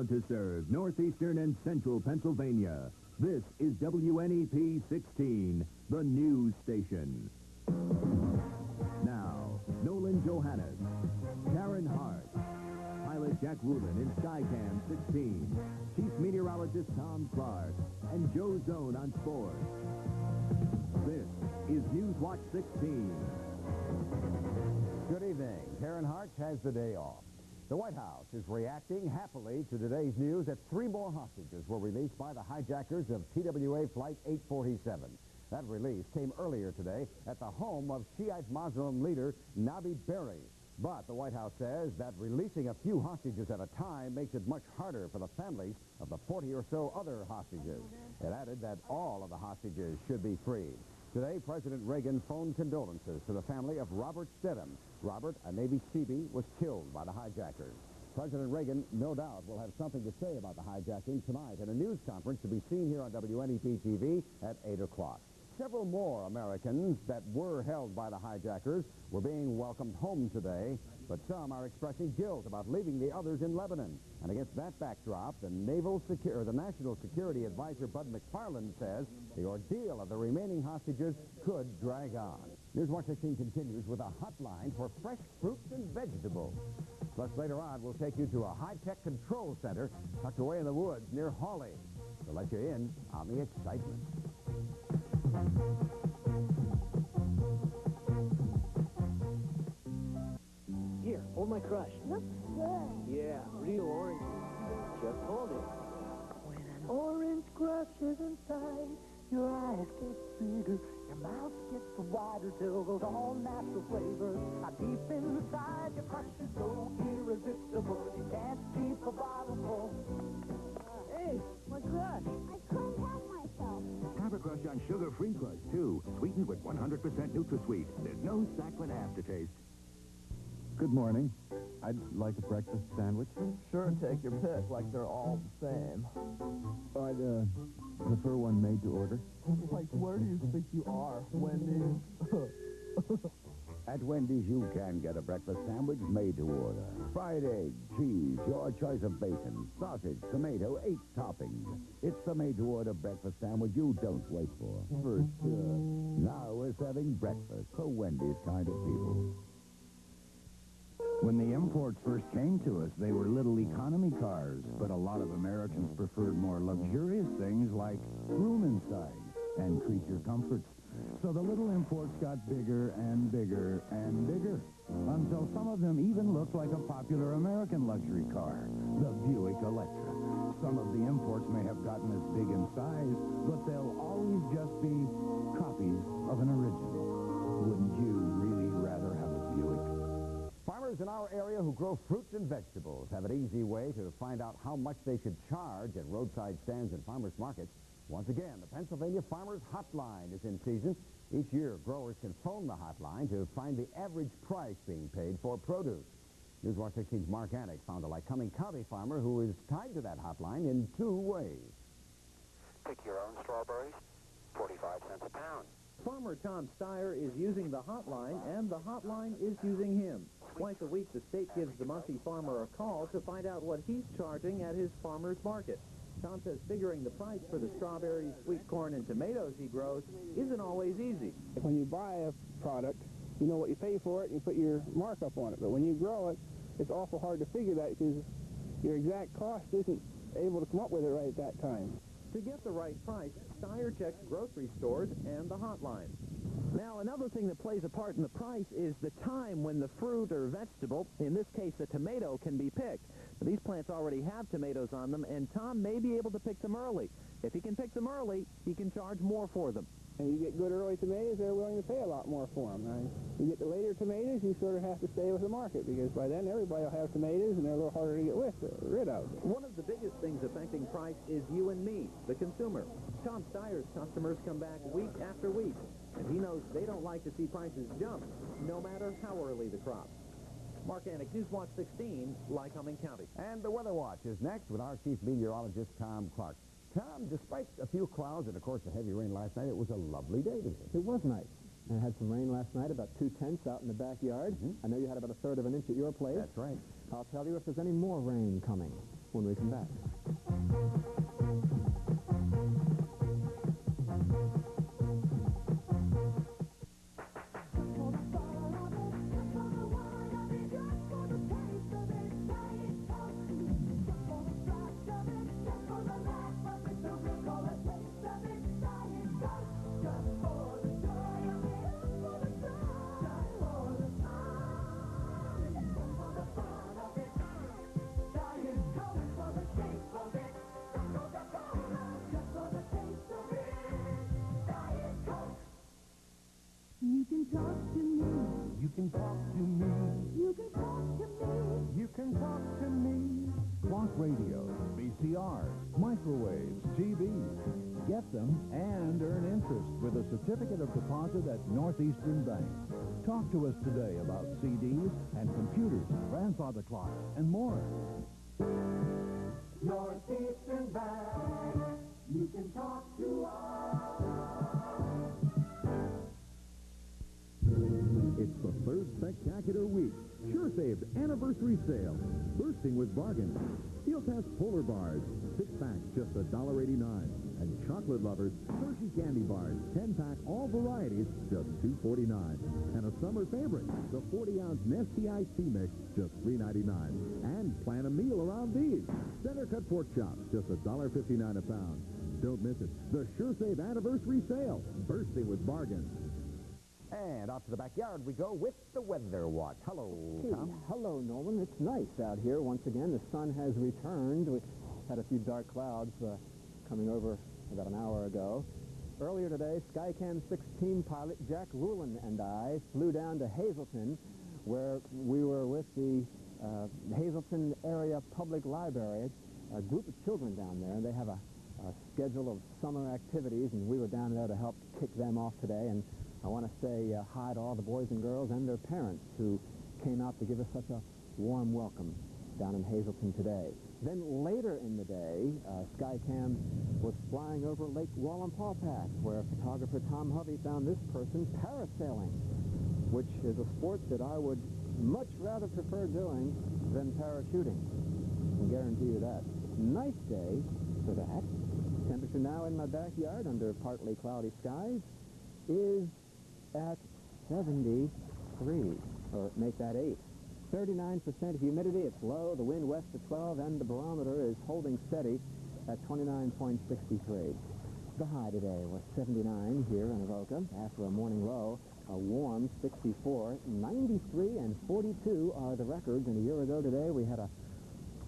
Proud to serve northeastern and central Pennsylvania. This is WNEP 16, the news station. Now, Nolan Johannes, Karen Hart, pilot Jack Woolen in Skycam 16, chief meteorologist Tom Clark, and Joe Zone on sports. This is Newswatch 16. Good evening. Karen Hart has the day off. The White House is reacting happily to today's news that 3 more hostages were released by the hijackers of TWA Flight 847. That release came earlier today at the home of Shiite Muslim leader Nabi Berri. But the White House says that releasing a few hostages at a time makes it much harder for the families of the 40 or so other hostages. It added that all of the hostages should be freed. Today, President Reagan phoned condolences to the family of Robert Stedham. Robert, a Navy Seabee, was killed by the hijackers. President Reagan, no doubt, will have something to say about the hijacking tonight in a news conference to be seen here on WNEP TV at 8 o'clock. Several more Americans that were held by the hijackers were being welcomed home today, but some are expressing guilt about leaving the others in Lebanon. And against that backdrop, the National Security Advisor Bud McFarland says the ordeal of the remaining hostages could drag on. Newswatch 16 continues with a hotline for fresh fruits and vegetables. Plus, later on, we'll take you to a high-tech control center tucked away in the woods near Hawley to let you in on the excitement. Here, hold my crush. Looks good. Yeah, real orange. Just hold it. When an orange crush is inside, your eyes get bigger, your mouth gets wider till those all-natural flavors are deep inside. Your crush is so irresistible, you can't keep a bottle full. Hey, my crush. I couldn't help myself. Have a crush on sugar-free crush, too. Sweetened with 100% NutraSweet. There's no saccharine aftertaste. Good morning. I'd like a breakfast sandwich. Sure, take your pick, like they're all the same. I'd prefer one made to order. Like, where do you think you are, Wendy's? At Wendy's, you can get a breakfast sandwich made to order. Fried egg, cheese, your choice of bacon, sausage, tomato, 8 toppings. It's the made-to-order breakfast sandwich you don't wait for. For sure. Now we're serving breakfast for Wendy's kind of people. When the imports first came to us, they were little economy cars, but a lot of Americans preferred more luxurious things like room inside and creature comforts. So the little imports got bigger and bigger and bigger, until some of them even looked like a popular American luxury car, the Buick Electra. Some of the imports may have gotten as big in size, but they'll always just be copies of an original. Wouldn't you really rather have a Buick? Farmers in our area who grow fruits and vegetables have an easy way to find out how much they should charge at roadside stands and farmers markets. Once again, the Pennsylvania Farmers Hotline is in season. Each year, growers can phone the hotline to find the average price being paid for produce. Newswatch 16's Mark Anik found a Lycoming County farmer who is tied to that hotline in 2 ways. Pick your own strawberries, 45 cents a pound. Farmer Tom Steyer is using the hotline, and the hotline is using him. Twice a week, the state gives the Muncie farmer a call to find out what he's charging at his farmer's market. Tom says figuring the price for the strawberries, sweet corn, and tomatoes he grows isn't always easy. When you buy a product, you know what you pay for it, and you put your markup on it. But when you grow it, it's awful hard to figure that because your exact cost isn't able to come up with it right at that time. To get the right price, Steyer checks grocery stores and the hotline. Now, another thing that plays a part in the price is the time when the fruit or vegetable, in this case a tomato, can be picked. These plants already have tomatoes on them, and Tom may be able to pick them early. If he can pick them early, he can charge more for them. And you get good early tomatoes, they're willing to pay a lot more for them. Right? You get the later tomatoes, you sort of have to stay with the market, because by then everybody will have tomatoes, and they're a little harder to get rid of. One of the biggest things affecting price is you and me, the consumer. Tom Steyer's customers come back week after week, and he knows they don't like to see prices jump, no matter how early the crop. Mark Anik, Newswatch 16, Lycoming County. And the Weather Watch is next with our chief meteorologist, Tom Clark. Tom, despite a few clouds and, of course, the heavy rain last night, it was a lovely day today. It was nice. I had some rain last night, about 2/10 out in the backyard. I know you had about 1/3 of an inch at your place. That's right. I'll tell you if there's any more rain coming. when we come back. You can talk to me. You can talk to me. You can talk to me. You can talk to me. Clock radios, VCRs, microwaves, TVs. Get them and earn interest with a certificate of deposit at Northeastern Bank. Talk to us today about CDs and computers, grandfather clocks, and more. Northeastern Bank. You can talk to us. It's the third spectacular week. Sure Save's anniversary sale. Bursting with bargains. Steel Test Polar Bars. 6-pack, just $1.89. And chocolate lovers, Hershey Candy Bars. 10-pack, all varieties, just $2.49. And a summer favorite, the 40-ounce Nestea Iced Tea Mix, just $3.99. And plan a meal around these. Center cut pork chops, just $1.59 a pound. Don't miss it. The Sure Save anniversary sale. Bursting with bargains. And out to the backyard we go with the Weather Watch. Hello, Tom. Hello, Nolan. It's nice out here once again. The sun has returned. We had a few dark clouds coming over about an hour ago. Earlier today, Skycam 16 pilot Jack Rulin and I flew down to Hazleton, where we were with the Hazleton Area Public Library, a group of children down there, and they have a schedule of summer activities, and we were down there to help kick them off today. And I want to say hi to all the boys and girls and their parents who came out to give us such a warm welcome down in Hazleton today. Then later in the day, Skycam was flying over Lake Wallenpaupack, where photographer Tom Hovey found this person parasailing, which is a sport that I would much rather prefer doing than parachuting. I can guarantee you that. Nice day for that. Temperature now in my backyard under partly cloudy skies is at 73, or make that 8. 39% humidity, it's low, the wind west of 12, and the barometer is holding steady at 29.63. The high today was 79 here in Avoca, after a morning low, a warm 64. 93 and 42 are the records, and a year ago today we had a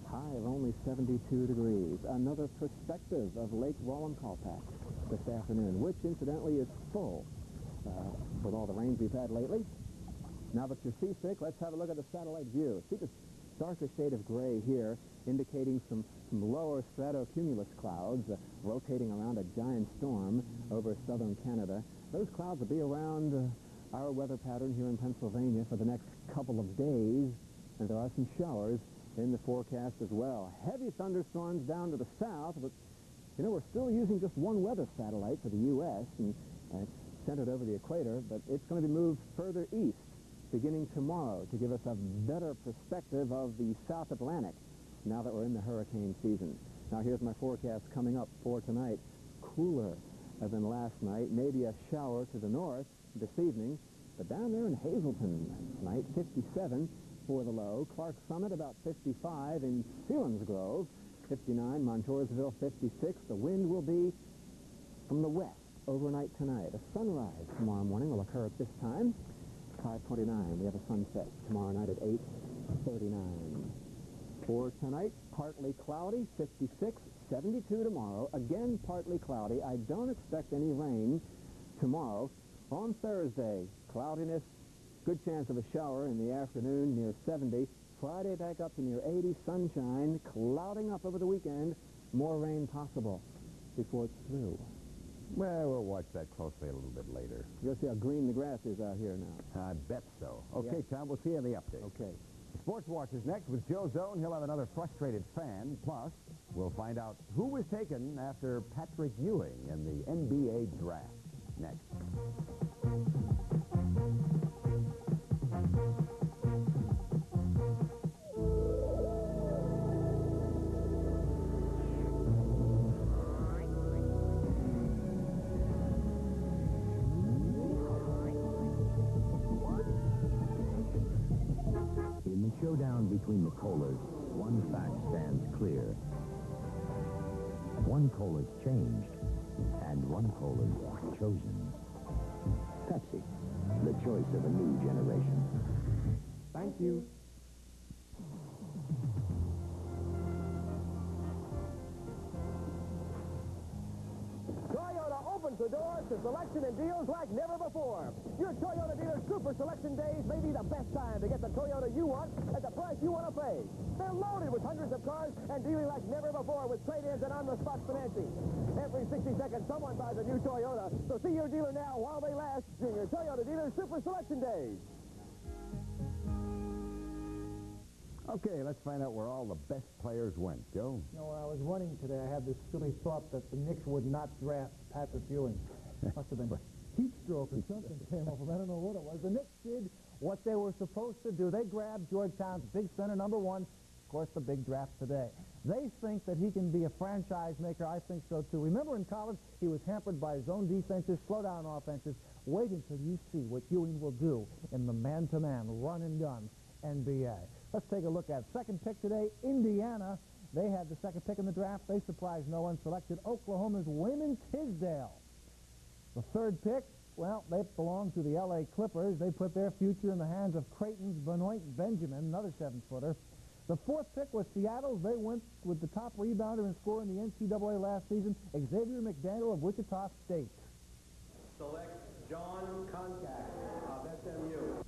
high of only 72 degrees. Another perspective of Lake Wallenpaupack this afternoon, which incidentally is full with all the rains we've had lately. Now that you're seasick, let's have a look at the satellite view. See this darker shade of gray here, indicating some lower stratocumulus clouds rotating around a giant storm over southern Canada. Those clouds will be around our weather pattern here in Pennsylvania for the next couple of days, and there are some showers in the forecast as well. Heavy thunderstorms down to the south, but, you know, we're still using just one weather satellite for the U.S., and it's centered over the equator, but it's going to be moved further east beginning tomorrow to give us a better perspective of the South Atlantic now that we're in the hurricane season. Now here's my forecast coming up for tonight. Cooler than last night, maybe a shower to the north this evening, but down there in Hazleton tonight, 57 for the low. Clark Summit about 55, in Selinsgrove 59, Montoursville 56. The wind will be from the west overnight tonight. A sunrise tomorrow morning will occur at this time, 5:29. We have a sunset tomorrow night at 8:39. For tonight, partly cloudy, 56, 72 tomorrow. Again, partly cloudy. I don't expect any rain tomorrow. On Thursday, cloudiness, good chance of a shower in the afternoon near 70. Friday back up to near 80, sunshine, clouding up over the weekend. More rain possible before it's through. Well, we'll watch that closely a little bit later. You'll see how green the grass is out here now. I bet so. Okay, Yeah. Tom, we'll see you in the update. Okay. Sports Watch is next with Joe Zone. He'll have another frustrated fan. Plus, we'll find out who was taken after Patrick Ewing in the NBA draft. Next. the colas, one fact stands clear. One cola's changed, and one cola's chosen. Pepsi, the choice of a new generation. Thank you. Toyota opens the doors to selection and deals like never before. Your Toyota dealer Super Selection Days may be the best time to get the Toyota you want at the price you want to pay. They're loaded with hundreds of cars and dealing like never before with trade-ins and on-the-spot financing. Every 60 seconds, someone buys a new Toyota. So see your dealer now while they last during your Toyota dealer Super Selection Days. Okay, let's find out where all the best players went. Joe? You know, when I was running today, I had this silly thought that the Knicks would not draft Patrick Ewing. Must have been heat stroke or something came over. I don't know what it was. The Knicks did what they were supposed to do. They grabbed Georgetown's big center, number one. Of course, the big draft today. They think that he can be a franchise maker. I think so, too. Remember in college, he was hampered by zone defenses, slow-down offenses. Wait until you see what Ewing will do in the man-to-man, run-and-gun NBA. Let's take a look at second pick today, Indiana. They had the second pick in the draft. They surprised no one, selected Oklahoma's Wayman Tisdale. The third pick, well, they belong to the L.A. Clippers. They put their future in the hands of Creighton's Benoit Benjamin, another 7-footer. The fourth pick was Seattle's. They went with the top rebounder and scorer in the NCAA last season, Xavier McDaniel of Wichita State. Select John Concac of SMU.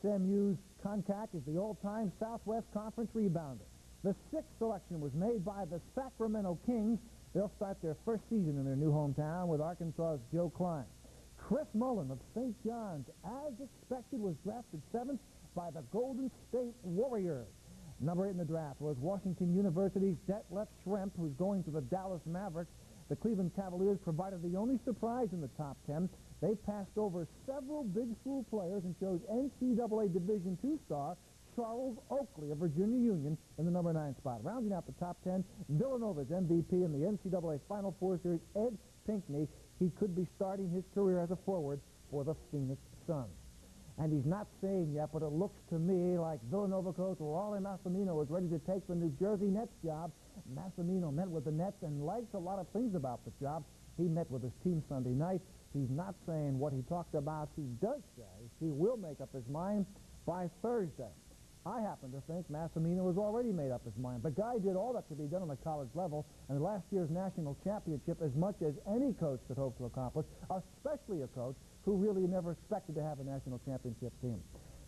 SMU's Concac is the all-time Southwest Conference rebounder. The sixth selection was made by the Sacramento Kings. They'll start their first season in their new hometown with Arkansas's Joe Klein. Chris Mullen of St. John's, as expected, was drafted 7th by the Golden State Warriors. Number 8 in the draft was Washington University's Detlef Schrempf, who's going to the Dallas Mavericks. The Cleveland Cavaliers provided the only surprise in the top 10. They passed over several big school players and chose NCAA Division II star Charles Oakley of Virginia Union in the number 9 spot. Rounding out the top 10, Villanova's MVP in the NCAA Final Four Series, Ed Pinckney. He could be starting his career as a forward for the Phoenix Suns. And he's not saying yet, but it looks to me like Villanova coach Rollie Massimino is ready to take the New Jersey Nets job. Massimino met with the Nets and likes a lot of things about the job. He met with his team Sunday night. He's not saying what he talked about. He does say he will make up his mind by Thursday. I happen to think Massimino has already made up his mind. The guy did all that could be done on the college level, and last year's national championship as much as any coach could hope to accomplish, especially a coach who really never expected to have a national championship team.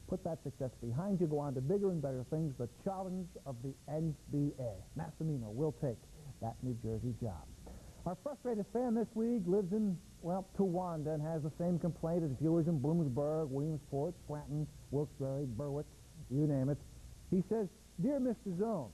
Put that success behind you, go on to bigger and better things, the challenge of the NBA. Massimino will take that New Jersey job. Our frustrated fan this week lives in, well, Towanda and has the same complaint as viewers in Bloomsburg, Williamsport, Scranton, Wilkes-Barre, Berwick, you name it. He says, "Dear Mr. Zone,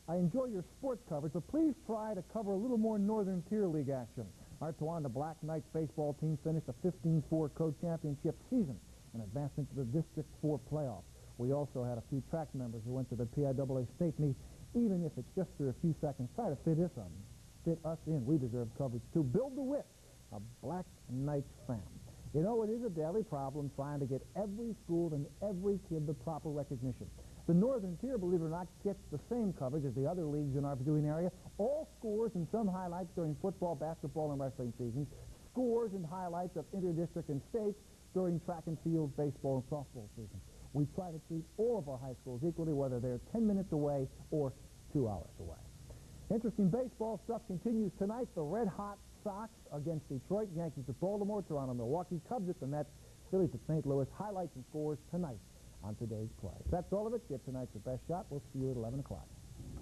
I enjoy your sports coverage, but please try to cover a little more Northern Tier League action. Our Towanda Black Knights baseball team finished a 15-4 co-championship season and advanced into the District 4 playoffs. We also had a few track members who went to the PIAA state meet. Even if it's just for a few seconds, try to fit us in. We deserve coverage too. Build the wit, a Black Knights fan." You know, it is a daily problem trying to get every school and every kid the proper recognition. The Northern Tier, believe it or not, gets the same coverage as the other leagues in our viewing area. All scores and some highlights during football, basketball, and wrestling seasons. Scores and highlights of interdistrict and states during track and field, baseball, and softball seasons. We try to treat all of our high schools equally, whether they're 10 minutes away or 2 hours away. Interesting baseball stuff continues tonight. The red-hot Sox against Detroit, Yankees at Baltimore, Toronto, Milwaukee, Cubs at the Mets, Phillies at St. Louis. Highlights and scores tonight on today's play. That's all of it. Get tonight's the best shot. We'll see you at 11 o'clock.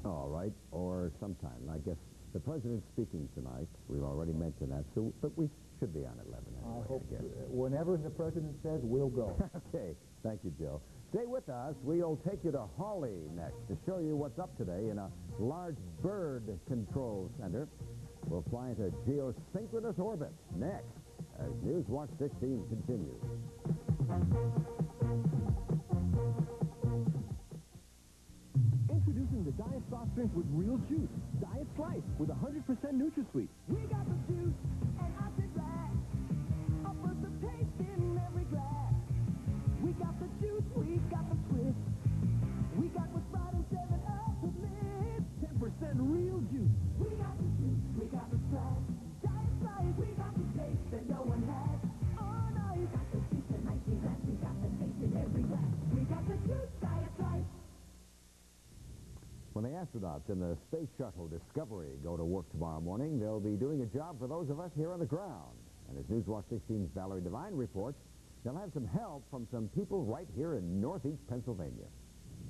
All right, or sometime. I guess the president's speaking tonight. We've already mentioned that, so but we should be on at 11 anyway, I hope guess. Whenever the president says, we'll go. Okay, thank you, Joe. Stay with us. We'll take you to Hawley next to show you what's up today in a large bird control center. We'll fly into geosynchronous orbit next as Newswatch 16 continues. Introducing the Diet Soft Drink with real juice. Diet Slice with 100% NutraSweet. We got the juice and acid right. I'll put the taste in every glass. We got the juice, we got the twist. We got what's right in 7-Up to miss. 10% real juice. We got the juice. We got the splash. Diet Sprite. We got the taste that no one has. Oh, no, you got the juice and 19 glass. We got the taste in every glass. We got the juice. Diet Sprite. When the astronauts in the Space Shuttle Discovery go to work tomorrow morning, they'll be doing a job for those of us here on the ground. And as Newswatch 16's Valerie Devine reports, they'll have some help from some people right here in northeast Pennsylvania.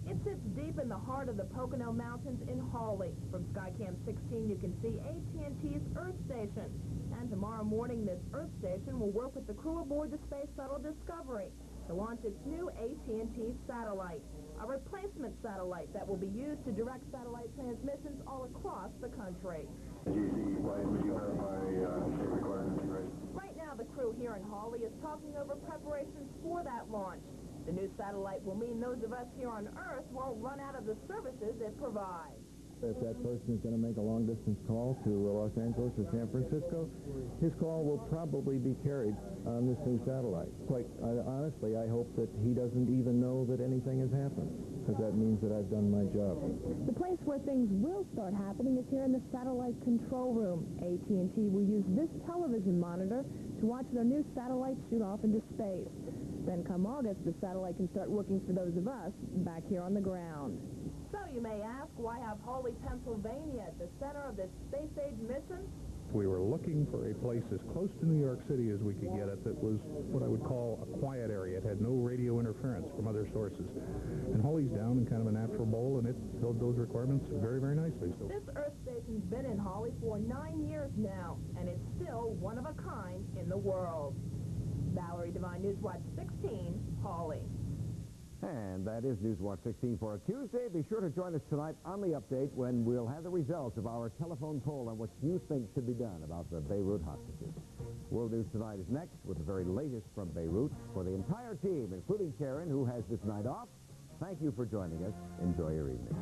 It sits deep in the heart of the Pocono Mountains in Hawley. From Skycam 16, you can see AT&T's Earth Station. And tomorrow morning, this Earth Station will work with the crew aboard the Space Shuttle Discovery to launch its new AT&T satellite, a replacement satellite that will be used to direct satellite transmissions all across the country. Right now, the crew here in Hawley is talking over preparations for that launch. The new satellite will mean those of us here on Earth won't run out of the services it provides. If that person is going to make a long-distance call to Los Angeles or San Francisco, his call will probably be carried on this new satellite. Quite honestly, I hope that he doesn't even know that anything has happened, because that means that I've done my job. The place where things will start happening is here in the satellite control room. AT&T will use this television monitor to watch their new satellite shoot off into space. Then come August, the satellite can start working for those of us back here on the ground. So you may ask, why have Hawley, Pennsylvania at the center of this space-age mission? We were looking for a place as close to New York City as we could get it that was what I would call a quiet area. It had no radio interference from other sources. And Hawley's down in kind of a natural bowl, and it filled those requirements very, very nicely. So this Earth Station's been in Hawley for 9 years now, and it's still one of a kind in the world. Valerie Devine, Newswatch 16, Hawley. And that is Newswatch 16 for a Tuesday. Be sure to join us tonight on the update when we'll have the results of our telephone poll on what you think should be done about the Beirut hostages. World News Tonight is next with the very latest from Beirut. For the entire team, including Karen, who has this night off, thank you for joining us. Enjoy your evening.